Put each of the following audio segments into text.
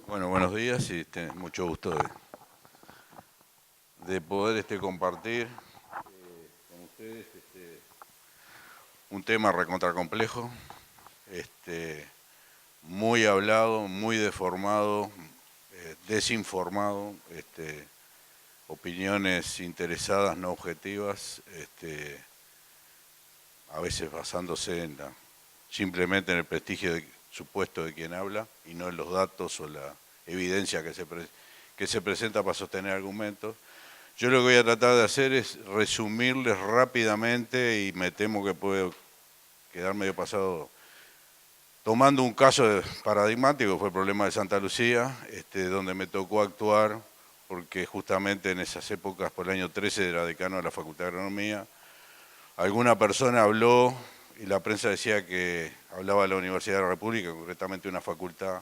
Bueno, buenos días y mucho gusto de poder compartir con ustedes un tema recontra complejo, muy hablado, muy deformado, desinformado, opiniones interesadas, no objetivas, a veces basándose simplemente en el prestigio supuesto de quien habla y no en los datos o la evidencia que se presenta para sostener argumentos. Yo lo que voy a tratar de hacer es resumirles rápidamente, y me temo que puedo quedar medio pasado, tomando un caso paradigmático, fue el problema de Santa Lucía, donde me tocó actuar, porque justamente en esas épocas, por el año 13, era decano de la Facultad de Agronomía. Alguna persona habló, y la prensa decía que hablaba de la Universidad de la República, concretamente una facultad.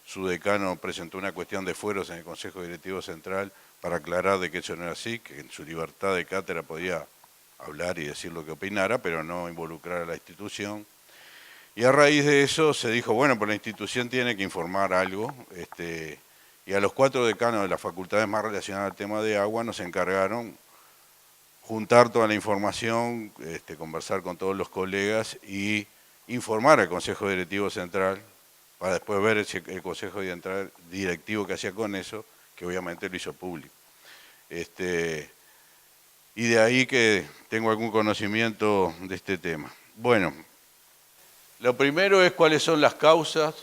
Su decano presentó una cuestión de fueros en el Consejo Directivo Central para aclarar de que eso no era así, que en su libertad de cátedra podía hablar y decir lo que opinara, pero no involucrar a la institución. Y a raíz de eso se dijo, bueno, pues la institución tiene que informar algo, y a los 4 decanos de las facultades más relacionadas al tema de agua nos encargaron juntar toda la información, conversar con todos los colegas y informar al Consejo Directivo Central, para después ver el Consejo Directivo que hacía con eso, que obviamente lo hizo público. Y de ahí que tengo algún conocimiento de este tema. Bueno, lo primero es cuáles son las causas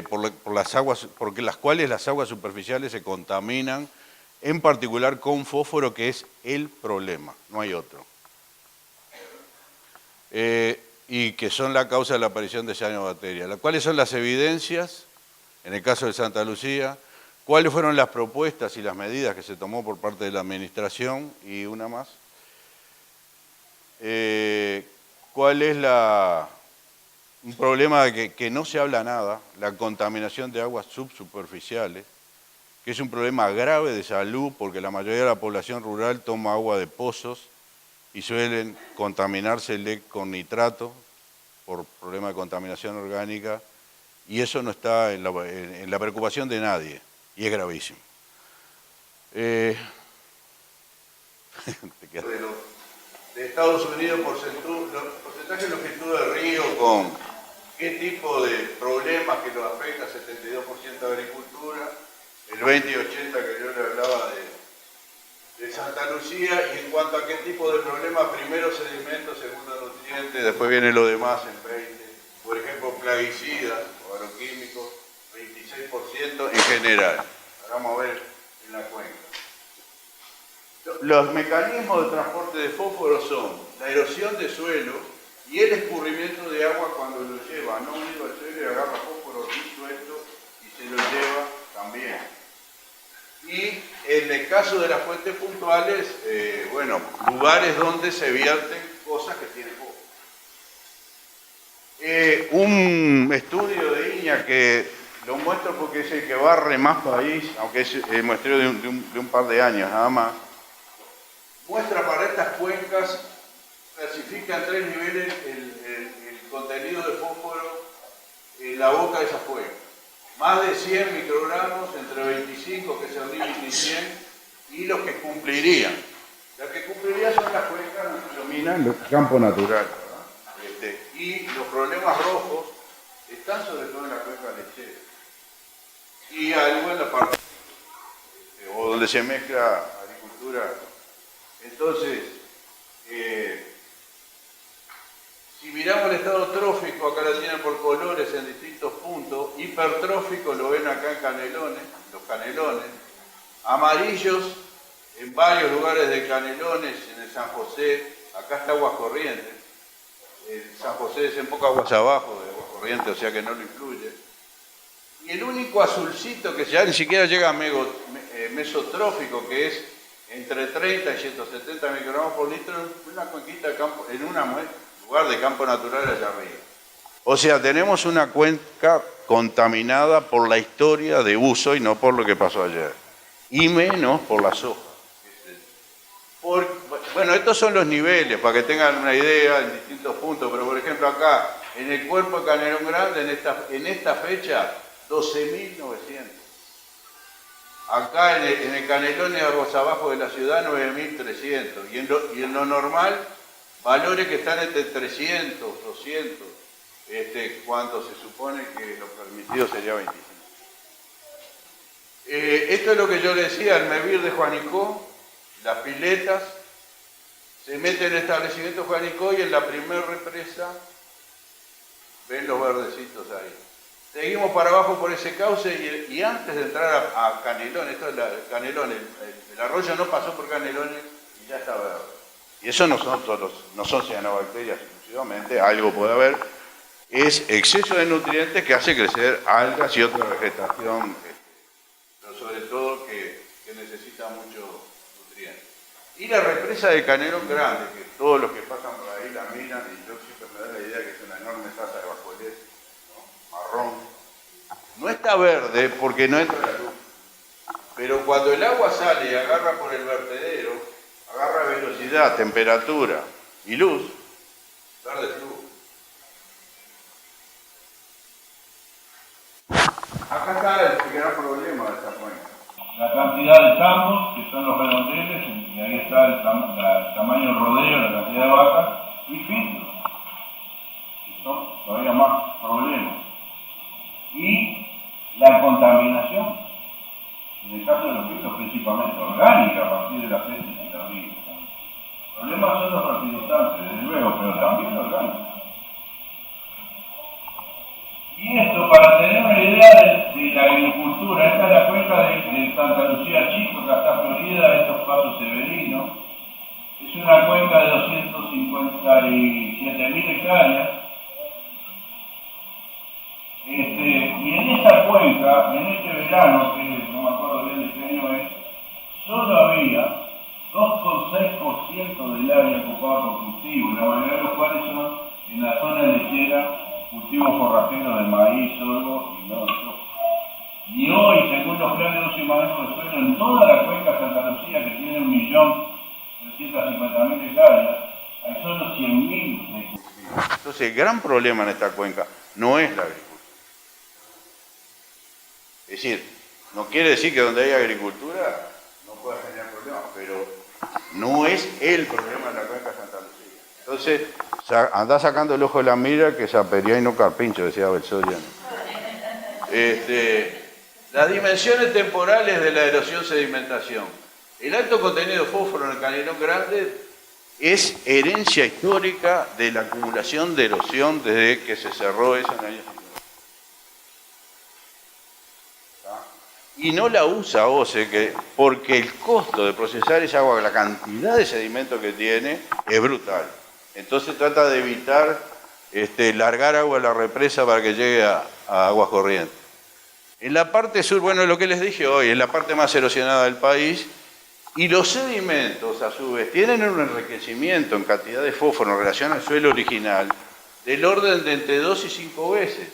por las cuales las aguas superficiales se contaminan, en particular con fósforo, que es el problema, no hay otro. Y que son la causa de la aparición de cianobacterias. ¿Cuáles son las evidencias? En el caso de Santa Lucía, ¿cuáles fueron las propuestas y las medidas que se tomó por parte de la administración? Y una más. ¿Cuál es un problema de que no se habla nada? La contaminación de aguas subsuperficiales, que es un problema grave de salud, porque la mayoría de la población rural toma agua de pozos y suelen contaminarse con nitrato por problema de contaminación orgánica, y eso no está en la preocupación de nadie, y es gravísimo. De Estados Unidos, porcentaje de longitud de río con qué tipo de problemas que lo afecta, 72% de agricultura, el 20 y 80 que yo le hablaba de Santa Lucía, y en cuanto a qué tipo de problemas, primero sedimentos, segundo nutrientes, después viene lo demás en 20, por ejemplo plaguicidas o agroquímicos, 26% en general. Ahora vamos a ver en la cuenca. Los mecanismos de transporte de fósforo son la erosión de suelo y el escurrimiento de agua cuando lo lleva no unido al suelo y agarra fósforo disuelto y se lo lleva también. Y en el caso de las fuentes puntuales, bueno, lugares donde se vierten cosas que tienen fósforo. Un estudio de INEA que lo muestro porque es el que barre más país, aunque es el muestreo de un par de años nada más, muestra para estas cuencas, clasifica en 3 niveles el contenido de fósforo en la boca de esas cuencas. Más de 100 microgramos, entre 25, que es el límite, y 100, y los que cumplirían. Los que cumplirían son las cuencas que dominan los campos naturales. Y los problemas rojos están sobre todo en la cuenca lechera. Y algo en la parte o donde se mezcla agricultura. Entonces, si miramos el estado trófico, acá la tienen por colores en distintos puntos, hipertrófico lo ven acá en Canelones, los Canelones, amarillos en varios lugares de Canelones, en el San José, acá está Aguas Corrientes, el San José desemboca aguas abajo de Aguas Corrientes, o sea que no lo incluye. Y el único azulcito que ya ni siquiera llega a mesotrófico, que es entre 30 y 170 microgramos por litro, en una cuenquita de campo, en un lugar de campo natural allá arriba. O sea, tenemos una cuenca contaminada por la historia de uso y no por lo que pasó ayer. Y menos por la soja. Bueno, estos son los niveles, para que tengan una idea en distintos puntos, pero por ejemplo acá, en el cuerpo de Canelón Grande, en esta fecha, 12.900. Acá en el Canelón de Aguas Abajo de la ciudad, 9.300. Y en lo normal, valores que están entre 300, 200, cuando se supone que lo permitido sería 25. Esto es lo que yo le decía, el Mevir de Juanicó, las piletas, se mete en el establecimiento Juanicó y en la primer represa ven los verdecitos ahí. Seguimos para abajo por ese cauce y antes de entrar a Canelón, esto es Canelón, el arroyo no pasó por Canelones y ya está verde. Y eso no son cianobacterias exclusivamente, algo puede haber, es exceso de nutrientes que hace crecer algas y otra vegetación, pero sobre todo que necesita mucho nutriente. Y la represa de Canelón Grande, que todos los que pasan por ahí la miran y yo siempre me da la idea que es una enorme taza de bajolés, ¿no? Marrón. No está verde porque no entra la luz, pero cuando el agua sale y agarra por el vertedero, agarra velocidad, temperatura y luz, verde es luz. Acá está el gran problema de esta cuenca. La cantidad de tambos, que son los redondeles, y ahí está el tamaño del rodeo, la cantidad de vacas, y filtros, que son todavía más problemas. Y la contaminación, en el caso de los filtros principalmente orgánica, a partir de la fecha de la vida. Los problemas son los fertilizantes, desde luego, pero también orgánicos. Y esto, para tener una idea de la agricultura, esta es la cuenca de Santa Lucía Chico, acá está Florida, estos Pasos Severinos. Es una cuenca de 257.000 hectáreas. Y en esa cuenca, en este verano, que no me acuerdo bien de qué año es, solo había 2,6% del área ocupada por cultivo, la mayoría de los cuales son en la zona lechera, cultivos forrajeros de maíz, sorgo y no de soja. Y hoy, según los planes de uso y manejo de suelo, en toda la cuenca Santa Lucía, que tiene 1.350.000 hectáreas, hay solo 100.000 de cultivos. Entonces, el gran problema en esta cuenca no es la agricultura. Es decir, no quiere decir que donde hay agricultura no pueda generar problemas, pero no es el problema de la cuenca Santa Lucía. Entonces, andá sacando el ojo de la mira que Zapería y no carpincho, decía Belsoriano. Las dimensiones temporales de la erosión-sedimentación. El alto contenido de fósforo en el Canelón Grande es herencia histórica de la acumulación de erosión desde que se cerró eso en el año 50. Y no la usa OCE porque el costo de procesar esa agua, la cantidad de sedimento que tiene, es brutal. Entonces trata de evitar largar agua a la represa para que llegue a aguas corrientes. En la parte sur, bueno, lo que les dije hoy, es la parte más erosionada del país, y los sedimentos, a su vez, tienen un enriquecimiento en cantidad de fósforo en relación al suelo original del orden de entre 2 y 5 veces.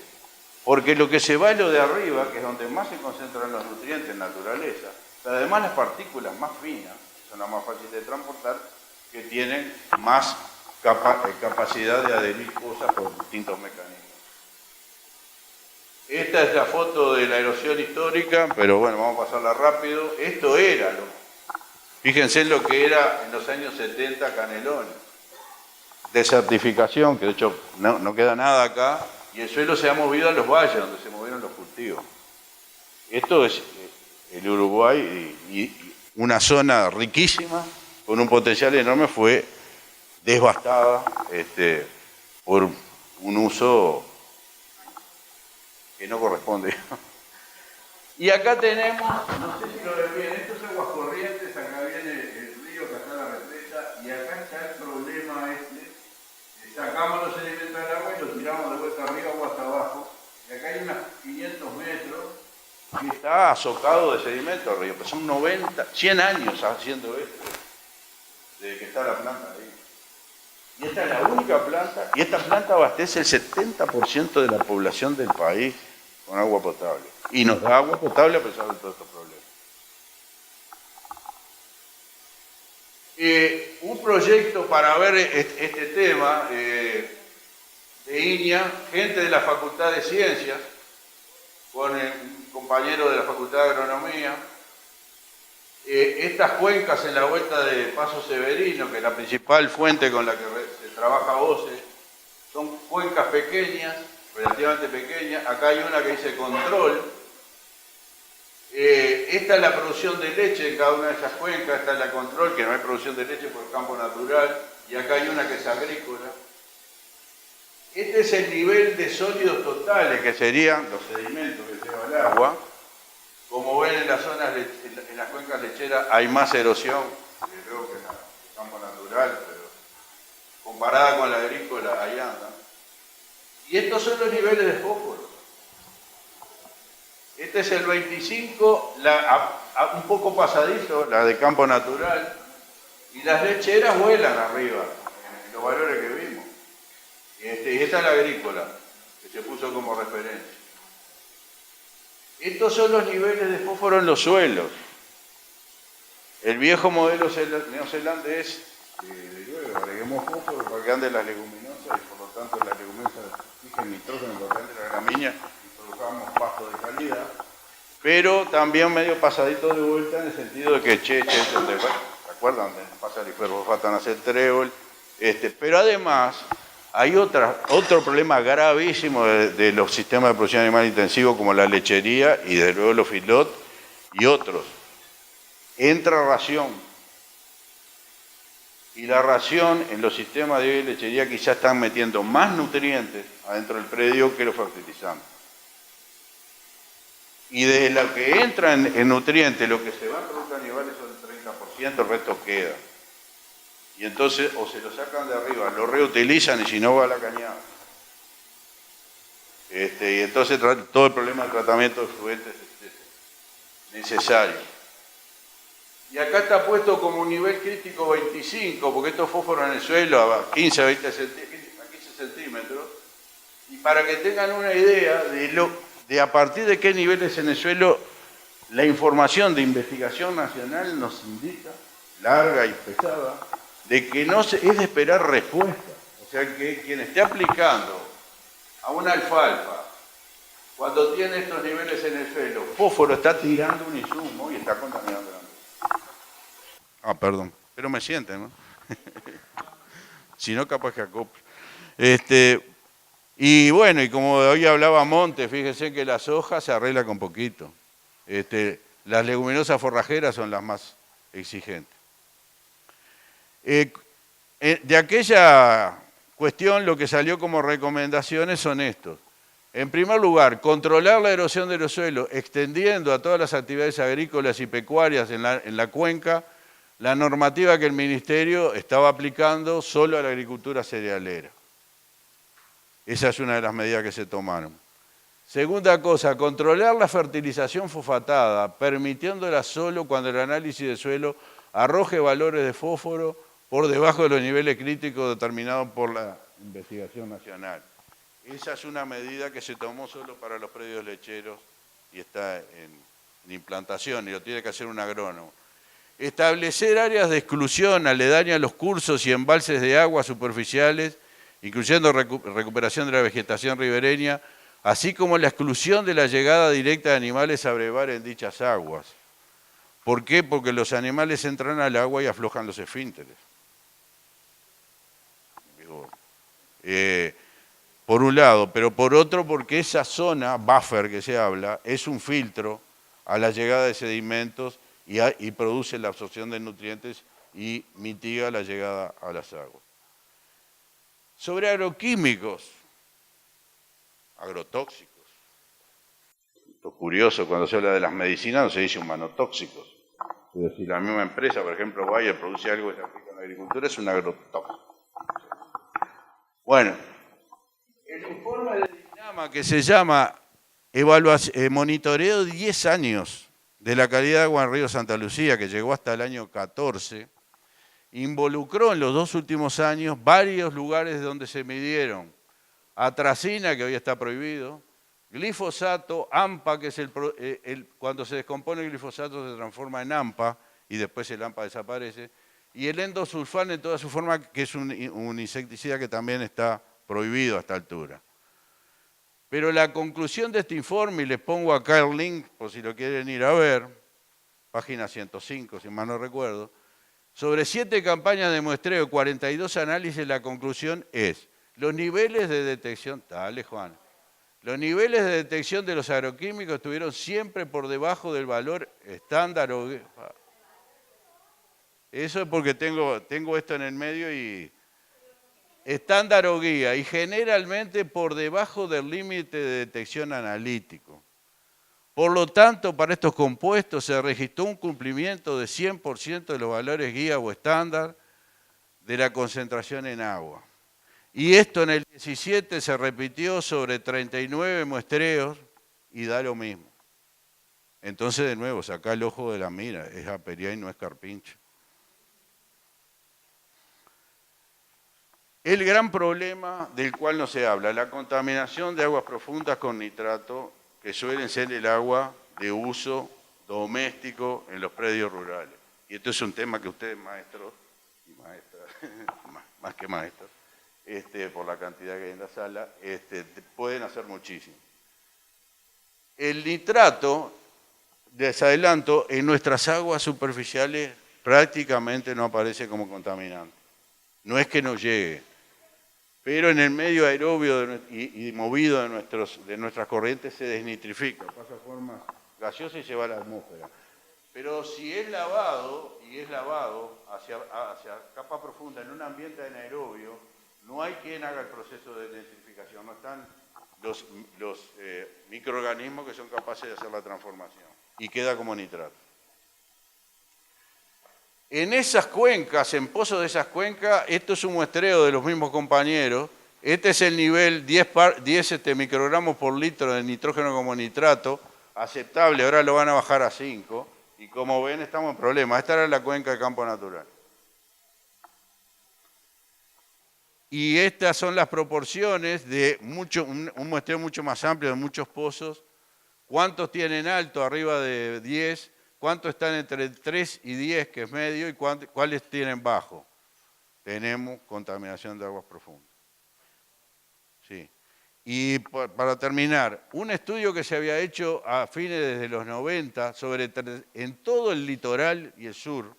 Porque lo que se va es lo de arriba, que es donde más se concentran los nutrientes en naturaleza, pero además las partículas más finas, que son las más fáciles de transportar, que tienen más capacidad de adherir cosas por distintos mecanismos. Esta es la foto de la erosión histórica, pero bueno, vamos a pasarla rápido. Esto era fíjense en lo que era en los años 70 Canelón. Desertificación, que de hecho no queda nada acá, y el suelo se ha movido a los valles donde se movieron los cultivos. Esto es el Uruguay y una zona riquísima, con un potencial enorme, fue devastada por un uso que no corresponde. Y acá tenemos, no sé si lo ven bien, esto es aguas corrientes, acá viene el río, acá está la represa, y acá está el problema sacamos los sedimentos del agua y los tiramos de vuelta arriba o hasta abajo, y acá hay unos 500 metros que está azocado de sedimento el río, pero son 100 años haciendo esto, desde que está la planta ahí. Y esta es la única planta, y esta planta abastece el 70% de la población del país con agua potable. Y nos da agua potable a pesar de todos estos problemas. Un proyecto para ver este tema de INIA, gente de la Facultad de Ciencias, con un compañero de la Facultad de Agronomía, estas cuencas en la vuelta de Paso Severino, que es la principal fuente con la que se trabaja OCE, son cuencas pequeñas, relativamente pequeñas. Acá hay una que dice control. Esta es la producción de leche en cada una de esas cuencas. Esta es la control, que no hay producción de leche por campo natural. Y acá hay una que es agrícola. Este es el nivel de sólidos totales, que serían los sedimentos que lleva el agua. Como ven, en las zonas, en las cuencas lecheras hay más erosión, creo que en el campo natural, pero comparada con la agrícola, ahí anda. Y estos son los niveles de fósforo. Este es el 25, un poco pasadizo, la de campo natural, y las lecheras vuelan arriba, en los valores que vimos. Y esta es la agrícola, que se puso como referencia. Estos son los niveles de fósforo en los suelos. El viejo modelo neozelandés, luego agreguemos fósforo para que anden las leguminosas y por lo tanto las leguminosas fijen nitrógeno para que anden las gramíneas y produjamos pasto de calidad, pero también medio pasadito de vuelta en el sentido de que donde, ¿se acuerdan? Donde pasa el hiperfosfato nace el trébol, pero además hay otro problema gravísimo de los sistemas de producción animal intensivo como la lechería y desde luego los feedlot y otros. Entra ración. Y la ración en los sistemas de lechería quizás están metiendo más nutrientes adentro del predio que los fertilizantes. Y de lo que entra en nutrientes, lo que se va a producir animales son el 30%, el resto queda. Y entonces o se lo sacan de arriba, lo reutilizan y si no va a la cañada. Y entonces todo el problema de tratamiento de fluentes es necesario. Y acá está puesto como un nivel crítico 25, porque estos fósforos en el suelo a 15 a 20 centímetros. Y para que tengan una idea de a partir de qué niveles en el suelo, la información de investigación nacional nos indica, larga y pesada, de que no es de esperar respuesta. O sea, que quien esté aplicando a una alfalfa, cuando tiene estos niveles en el suelo, fósforo está tirando un insumo y está contaminando el ambiente. Perdón, pero me sienten, ¿no? Si no, capaz que acoplo. Y bueno, y como hoy hablaba Monte, fíjense que las hojas se arregla con poquito. Las leguminosas forrajeras son las más exigentes. De aquella cuestión, lo que salió como recomendaciones son estos. En primer lugar, controlar la erosión de los suelos, extendiendo a todas las actividades agrícolas y pecuarias en la cuenca la normativa que el Ministerio estaba aplicando solo a la agricultura cerealera. Esa es una de las medidas que se tomaron. Segunda cosa, controlar la fertilización fosfatada, permitiéndola solo cuando el análisis de suelo arroje valores de fósforo por debajo de los niveles críticos determinados por la investigación nacional. Esa es una medida que se tomó solo para los predios lecheros y está en implantación y lo tiene que hacer un agrónomo. Establecer áreas de exclusión aledañas a los cursos y embalses de agua superficiales, incluyendo recuperación de la vegetación ribereña, así como la exclusión de la llegada directa de animales a brevar en dichas aguas. ¿Por qué? Porque los animales entran al agua y aflojan los esfínteres. Por un lado, pero por otro porque esa zona, buffer que se habla, es un filtro a la llegada de sedimentos y produce la absorción de nutrientes y mitiga la llegada a las aguas. Sobre agroquímicos, agrotóxicos. Esto es curioso, cuando se habla de las medicinas no se dice humanotóxicos. Es decir, la misma empresa, por ejemplo, Bayer produce algo que se aplica en la agricultura, es un agrotóxico. Bueno, el informe de DINAMA que se llama Monitoreo de 10 años de la calidad de agua en Río Santa Lucía, que llegó hasta el año 14, involucró en los 2 últimos años varios lugares donde se midieron atracina, que hoy está prohibido, glifosato, AMPA, que es cuando se descompone el glifosato se transforma en AMPA y después el AMPA desaparece, y el endosulfán en toda su forma, que es un insecticida que también está prohibido a esta altura. Pero la conclusión de este informe, y les pongo acá el link por si lo quieren ir a ver, página 105, si mal no recuerdo, sobre 7 campañas de muestreo y 42 análisis, la conclusión es, los niveles de detección, dale Juan, los niveles de detección de los agroquímicos estuvieron siempre por debajo del valor estándar. Eso es porque tengo esto en el medio y estándar o guía, y generalmente por debajo del límite de detección analítico. Por lo tanto, para estos compuestos se registró un cumplimiento de 100% de los valores guía o estándar de la concentración en agua. Y esto en el 17 se repitió sobre 39 muestreos y da lo mismo. Entonces, de nuevo, saca el ojo de la mira, es apería y no es carpincho. El gran problema del cual no se habla, la contaminación de aguas profundas con nitrato, que suelen ser el agua de uso doméstico en los predios rurales. Y esto es un tema que ustedes, maestros y maestras, más que maestros, por la cantidad que hay en la sala, pueden hacer muchísimo. El nitrato, les adelanto, en nuestras aguas superficiales prácticamente no aparece como contaminante. No es que no llegue, pero en el medio aerobio y movido de nuestras corrientes se desnitrifica, pasa a forma gaseosa y se va a la atmósfera. Pero si es lavado, y es lavado hacia capa profunda en un ambiente anaerobio, no hay quien haga el proceso de nitrificación, no están los microorganismos que son capaces de hacer la transformación, y queda como nitrato. En esas cuencas, en pozos de esas cuencas, esto es un muestreo de los mismos compañeros. Este es el nivel 10 microgramos por litro de nitrógeno como nitrato, aceptable, ahora lo van a bajar a 5. Y como ven, estamos en problema. Esta era la cuenca de campo natural. Y estas son las proporciones de un muestreo mucho más amplio de muchos pozos. ¿Cuántos tienen alto arriba de 10? ¿Cuántos están entre 3 y 10, que es medio, y cuáles tienen bajo? Tenemos contaminación de aguas profundas. Sí. Y para terminar, un estudio que se había hecho a fines de los 90 en todo el litoral y el sur,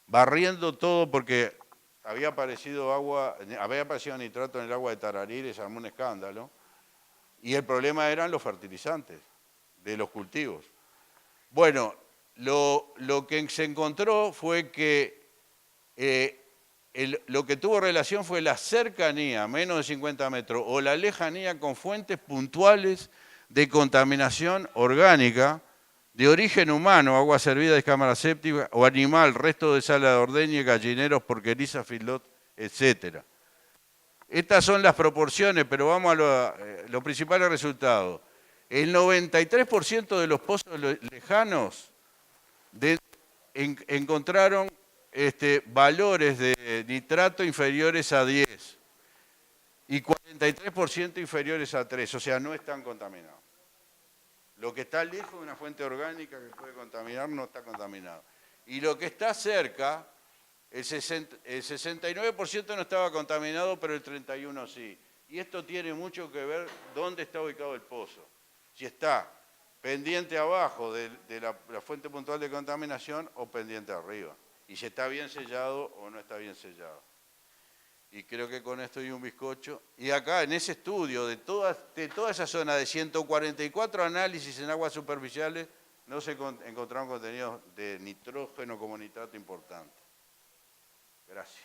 barriendo todo porque había aparecido nitrato en el agua de Tararí y se armó un escándalo, y el problema eran los fertilizantes de los cultivos. Bueno, lo que se encontró fue que lo que tuvo relación fue la cercanía, menos de 50 metros, o la lejanía con fuentes puntuales de contaminación orgánica de origen humano, agua servida de cámara séptica, o animal, resto de sala de ordeña, gallineros, porquerizas, filot, etc. Estas son las proporciones, pero vamos a los principales resultados. El 93% de los pozos lejanos encontraron valores de nitrato inferiores a 10 y 43% inferiores a 3, o sea, no están contaminados. Lo que está lejos de una fuente orgánica que puede contaminar no está contaminado. Y lo que está cerca, el 69% no estaba contaminado, pero el 31% sí. Y esto tiene mucho que ver dónde está ubicado el pozo. Si está pendiente abajo de la fuente puntual de contaminación o pendiente arriba. Y si está bien sellado o no está bien sellado. Y creo que con esto hay un bizcocho. Y acá, en ese estudio, de toda esa zona de 144 análisis en aguas superficiales, no se encontraron contenidos de nitrógeno como nitrato importante. Gracias.